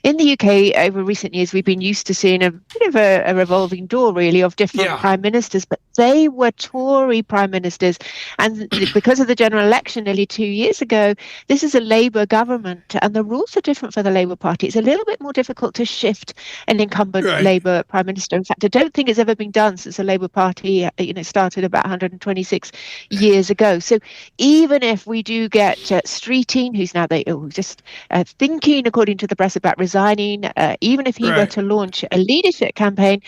in the UK, over recent years, we've been used to seeing a bit of a revolving door, really, of different prime ministers, but they were Tory prime ministers. And because of the general election nearly 2 years ago, this is a Labour government, and the rules are different for the Labour Party. It's a little bit more difficult to shift an incumbent Labour prime minister. In fact, I don't think it's ever been done since the Labour Party, started about 126 years ago. So even if we do get Streeting, who's now just thinking, according to the press, about resigning, even if he were to launch a leadership campaign,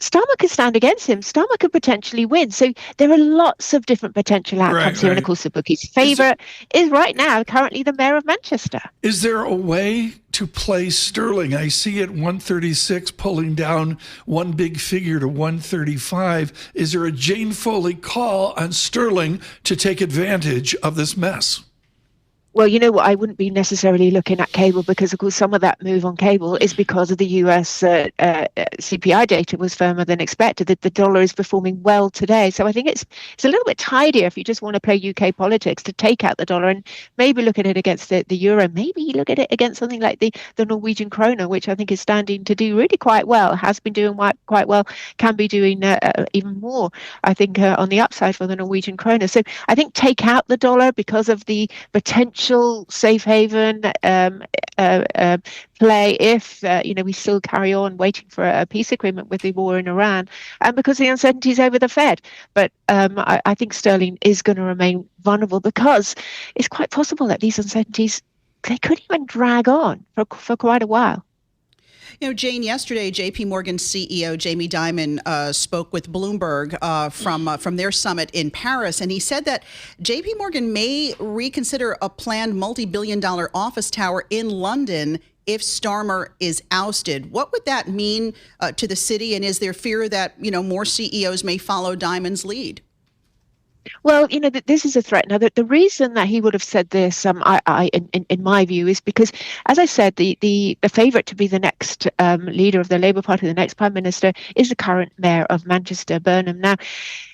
Starmer could stand against him. Starmer could potentially win. So there are lots of different potential outcomes here. And of course, the bookie's favourite is right now currently the mayor of Manchester. Is there a way to play Sterling? I see it 136 pulling down one big figure to 135. Is there a Jane Foley call on Sterling to take advantage of this mess? Well, you know what? I wouldn't be necessarily looking at cable because, of course, some of that move on cable is because of the US CPI data was firmer than expected. That the dollar is performing well today. So I think it's a little bit tidier if you just want to play UK politics to take out the dollar and maybe look at it against the euro. Maybe you look at it against something like the Norwegian kroner, which I think is standing to do really quite well, has been doing quite well, can be doing even more, I think, on the upside for the Norwegian kroner. So I think take out the dollar because of the potential safe haven play if we still carry on waiting for a peace agreement with the war in Iran, and because the uncertainties over the Fed. But I think sterling is going to remain vulnerable because it's quite possible that these uncertainties, they could even drag on for quite a while. Jane, yesterday, J.P. Morgan CEO Jamie Dimon spoke with Bloomberg from their summit in Paris, and he said that J.P. Morgan may reconsider a planned multi-billion-dollar office tower in London if Starmer is ousted. What would that mean to the city, and is there fear that more CEOs may follow Dimon's lead? Well, this is a threat. Now, the reason that he would have said this, in my view, is because, as I said, the favourite to be the next leader of the Labour Party, the next Prime Minister, is the current Mayor of Manchester, Burnham. Now,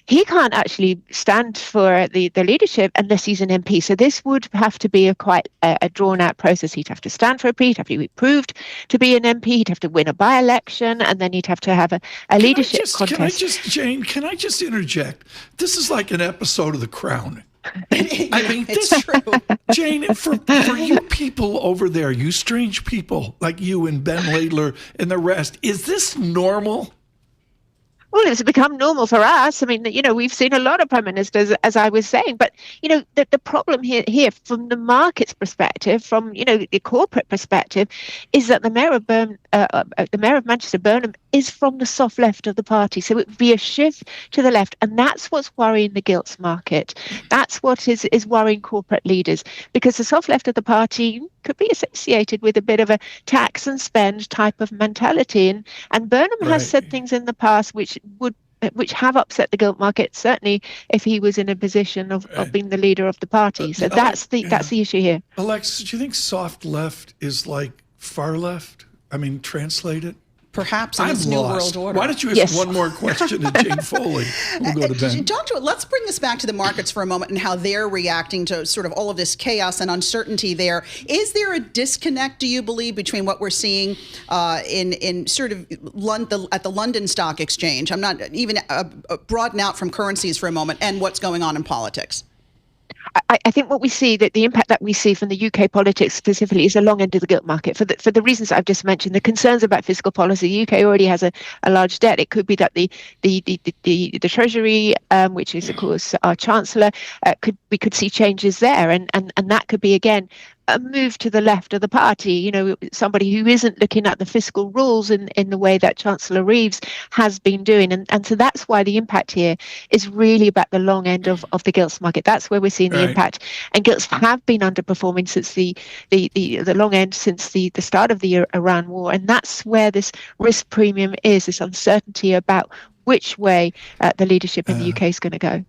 he can't actually stand for the leadership unless he's an MP. So this would have to be quite a drawn-out process. He'd have to stand for a MP, he'd have to be proved to be an MP, he'd have to win a by-election, and then he'd have to have a leadership contest. Jane, can I just interject? This is like an episode of The Crown. It's true. Jane, for you people over there, you strange people like you and Ben Laidler and the rest, is this normal? Well, it's become normal for us. I mean, we've seen a lot of prime ministers, as I was saying. But, the problem here from the market's perspective, from, the corporate perspective, is that the mayor of Manchester, Burnham, is from the soft left of the party. So it would be a shift to the left. And that's what's worrying the gilts market. That's what is worrying corporate leaders, because the soft left of the party could be associated with a bit of a tax and spend type of mentality. And Burnham has said things in the past which have upset the gilt market, certainly if he was in a position of being the leader of the party. So that's the issue here. Alexis, do you think soft left is like far left? I mean, translate it. Perhaps in this new world order. Why don't you ask one more question to Jane Foley? We'll go to Ben. Let's bring this back to the markets for a moment and how they're reacting to sort of all of this chaos and uncertainty there. Is there a disconnect, do you believe, between what we're seeing in sort of at the London Stock Exchange? I'm not even broaden out from currencies for a moment, and what's going on in politics? I think what we see, that the impact that we see from the UK politics specifically, is the long end of the gilt market for the reasons I've just mentioned. The concerns about fiscal policy. The UK already has a large debt. It could be that the Treasury, which is of course our Chancellor, we could see changes there, and that could be again a move to the left of the party, somebody who isn't looking at the fiscal rules in the way that Chancellor Reeves has been doing. And so that's why the impact here is really about the long end of the gilts market. That's where we're seeing the impact. And gilts have been underperforming since the long end, since the start of the Iran war. And that's where this risk premium is, this uncertainty about which way the leadership in the UK is going to go.